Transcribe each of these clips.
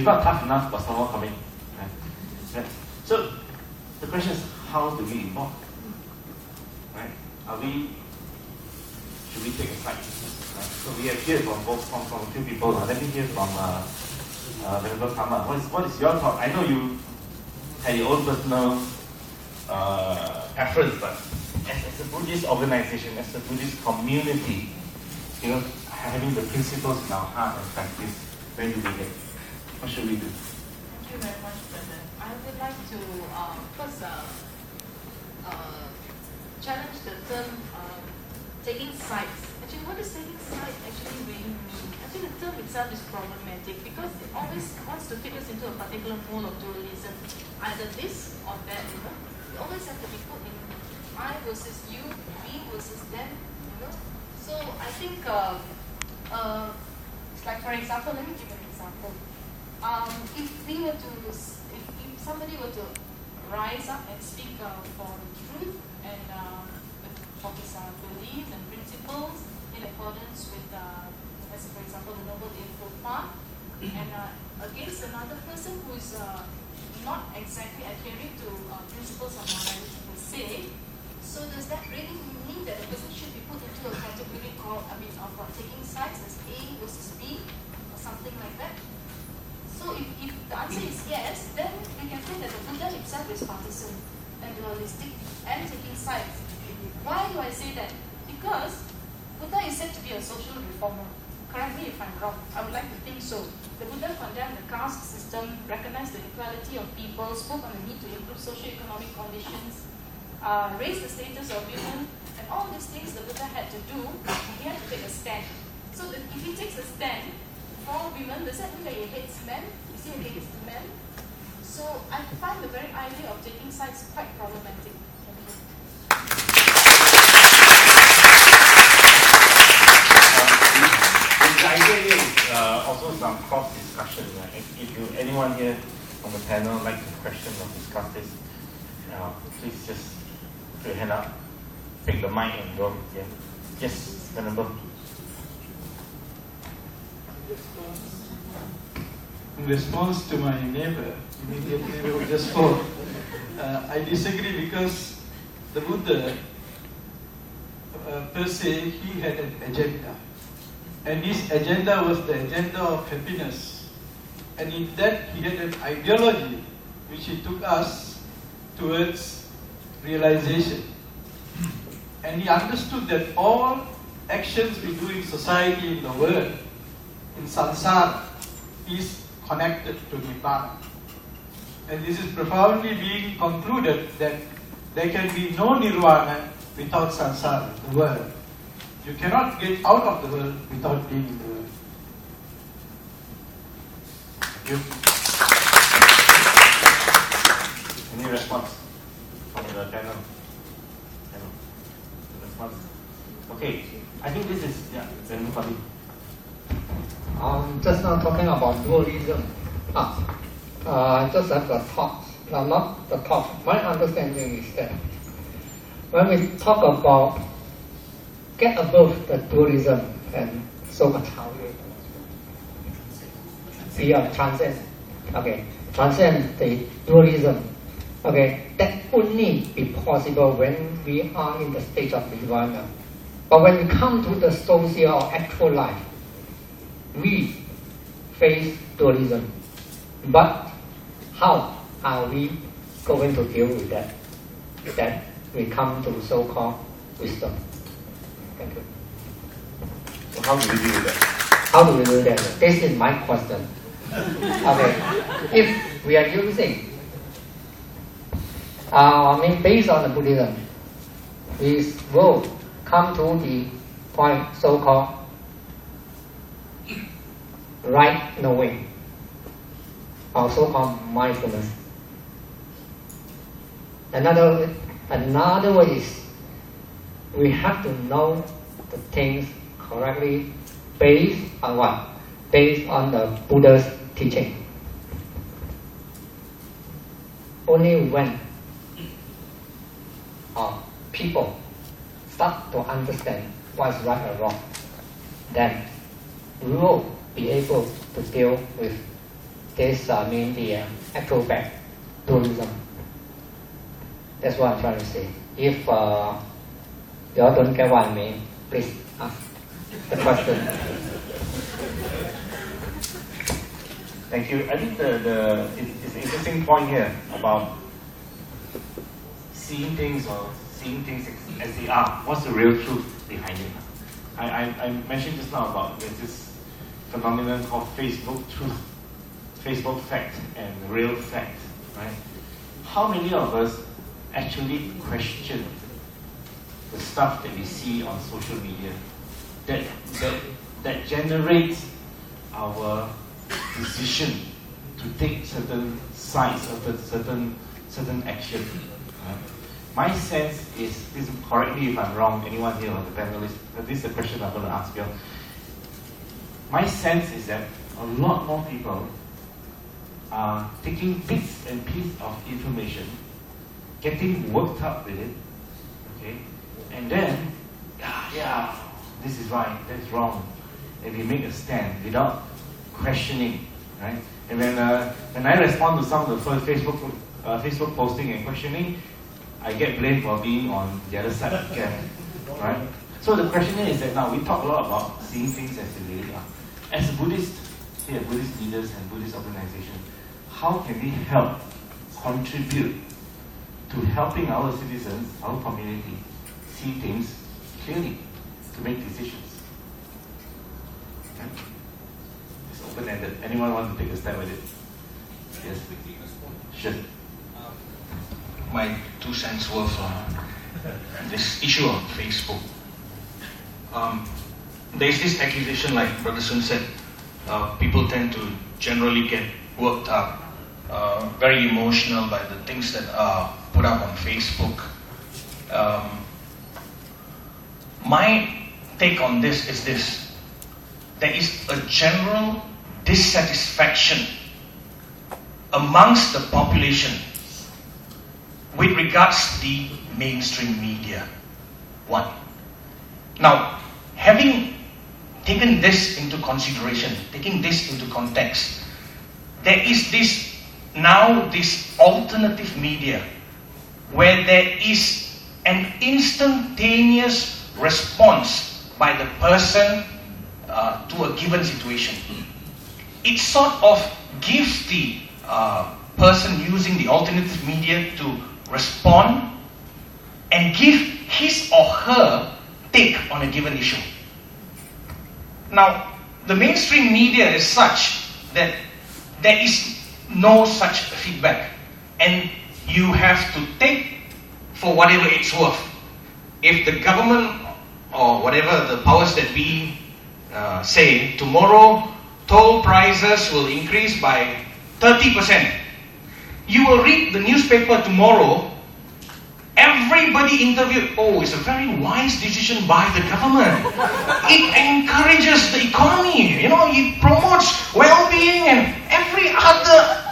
It's not tough enough for someone coming. Right? Right? So the question is, how do we evolve? Right? Should we take a side? Right? So we have heard from a few people. Let me hear from Venerable Karma. What is your thought? I know you had your own personal preference, but as a Buddhist organization, as a Buddhist community, having the principles in our heart and practice, where do we get? What should we do? Thank you very much, Brother. I would like to first challenge the term taking sides. Actually, what does taking sides actually really mean? I think the term itself is problematic because it always wants to fit us into a particular mold of dualism, either this or that. We always have to be put in I versus you, we versus them. So I think it's like, for example, let me give an example. If somebody were to rise up and speak for the truth and for his beliefs and principles in accordance with, as for example, the Noble Eightfold Path, and against another person who is not exactly adhering to principles of morality per se, so does that really mean that a person should be put into a category called, of taking sides as A versus B or something like that? So if the answer is yes, then we can say that the Buddha himself is partisan and dualistic and taking sides. Why do I say that? Because Buddha is said to be a social reformer. Correct me if I'm wrong. I would like to think so. The Buddha condemned the caste system, recognized the equality of people, spoke on the need to improve socio-economic conditions, raise the status of women, and all these things the Buddha had to do. He had to take a stand. So that if he takes a stand for women, does that mean that he hates men? Is he against men? So I find the very idea of taking sides quite problematic. The idea here is also some cross-discussion. If anyone here on the panel like to question or discuss this, please just put your hand up, take the mic and go. Yeah. Yes, Venerable. In response to my neighbor, immediate neighbor who just spoke, I disagree because the Buddha, per se, he had an agenda. And his agenda was the agenda of happiness. And in that, he had an ideology which he took us towards realization. And he understood that all actions we do in society, in the world, in samsara, is connected to Nibbana. And this is profoundly being concluded that there can be no nirvana without samsara, the world. You cannot get out of the world without being in the world. Thank you. Any response from the panel? Response? Okay, I think this is, very funny. Just now talking about dualism. Just have the thought. Not the thought. My understanding is that when we talk about get above the dualism and so-called transcend. Okay, transcend the dualism. Okay, that only be possible when we are in the stage of nirvana. But when we come to the social or actual life, we face dualism. But how are we going to deal with that? That we come to so-called wisdom. Thank you. So how do we deal with that? How do we do that? This is my question. Okay, if we are using, based on the Buddhism, we will come to the point so-called right knowing, or so-called mindfulness. Another way is we have to know the things correctly based on what? Based on the Buddha's teaching. Only when people start to understand what is right or wrong, then we will be able to deal with this means the acrobat tourism. That's what I'm trying to say. If you all don't get what I mean, please ask the question. Thank you. I think it's an interesting point here about seeing things as they are. What's the real truth behind it? I mentioned just now about there's this phenomenon called Facebook truth, Facebook fact, and real fact, right? How many of us actually question the stuff that we see on social media that generates our decision to take certain sides or certain action? Right? My sense is, please correct me if I'm wrong, anyone here on the panelists, this is the question I'm going to ask you. My sense is that a lot more people are taking bits and pieces of information, getting worked up with it, okay, and then, yeah, this is right, that's wrong, and we make a stand without questioning, right? And when I respond to some of the first Facebook posting and questioning, I get blamed for being on the other side again, right? So the question is that now we talk a lot about seeing things as they really are. As a Buddhist, Buddhist leaders and Buddhist organizations, how can we help contribute to helping our citizens, our community, see things clearly, to make decisions? Okay. It's open-ended. Anyone want to take a step with it? Yes. Sure. My 2 cents worth on this issue of Facebook. There's this accusation, like Brother Sun said, people tend to generally get worked up, very emotional by the things that are put up on Facebook. My take on this is this: there is a general dissatisfaction amongst the population with regards to the mainstream media. One. Now, having taken this into consideration, taking this into context, there is this alternative media where there is an instantaneous response by the person to a given situation. It sort of gives the person using the alternative media to respond and give his or her take on a given issue. Now, the mainstream media is such that there is no such feedback, and you have to take for whatever it's worth. If the government or whatever the powers that be say tomorrow toll prices will increase by 30%, you will read the newspaper tomorrow, everybody interviewed, oh, it's a very wise decision by the government. It encourages the economy, it promotes well-being, and every other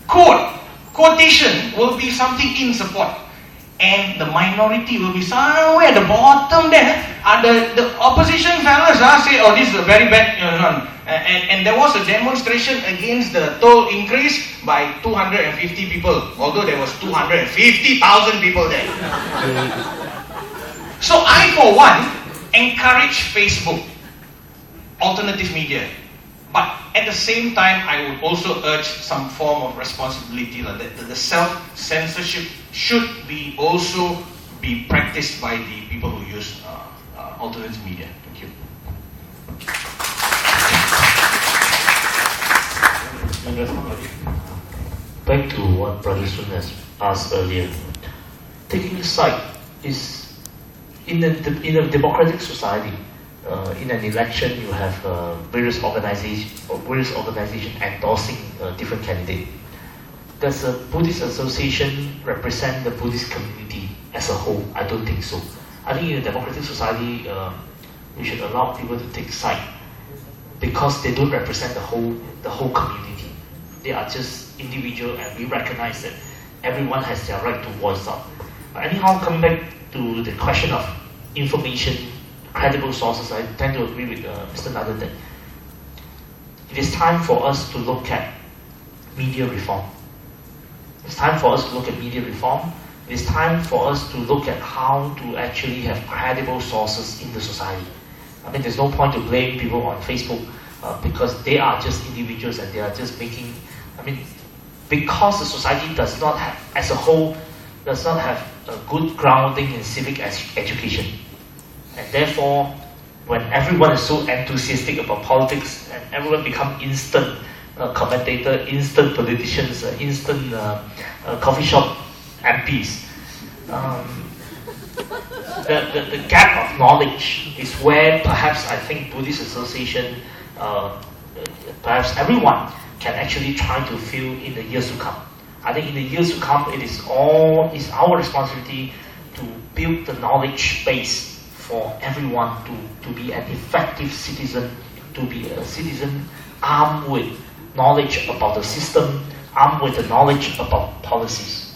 quotation will be something in support. And the minority will be somewhere at the bottom there. The opposition fellas say, oh, this is a very bad one. And there was a demonstration against the toll increase by 250 people, although there was 250,000 people there. So I, for one, encourage Facebook, alternative media. But at the same time, I would also urge some form of responsibility. The self-censorship should also be practiced by the people who use alternative media. Thank you. Back to what Brother Sun has asked earlier. Taking a side is, in a democratic society, in an election you have various organizations endorsing different candidates. Does a Buddhist association represent the Buddhist community as a whole? I don't think so. I think in a democratic society, we should allow people to take side because they don't represent the whole community. They are just individual, and we recognize that everyone has their right to voice out. But anyhow, coming back to the question of information, credible sources, I tend to agree with Mr. Nathan that it is time for us to look at media reform. It's time for us to look at media reform. It's time for us to look at how to actually have credible sources in the society. I mean, there's no point to blame people on Facebook because they are just individuals and they are just making, I mean, because the society does not have, as a whole, does not have a good grounding in civic education. And therefore, when everyone is so enthusiastic about politics and everyone become instant commentator, instant politicians, instant coffee shop MPs, the gap of knowledge is where perhaps I think Buddhist Association, perhaps everyone can actually try to fill in the years to come. I think in the years to come, it's our responsibility to build the knowledge base for everyone to be an effective citizen, to be a citizen armed with knowledge about the system, armed with the knowledge about policies.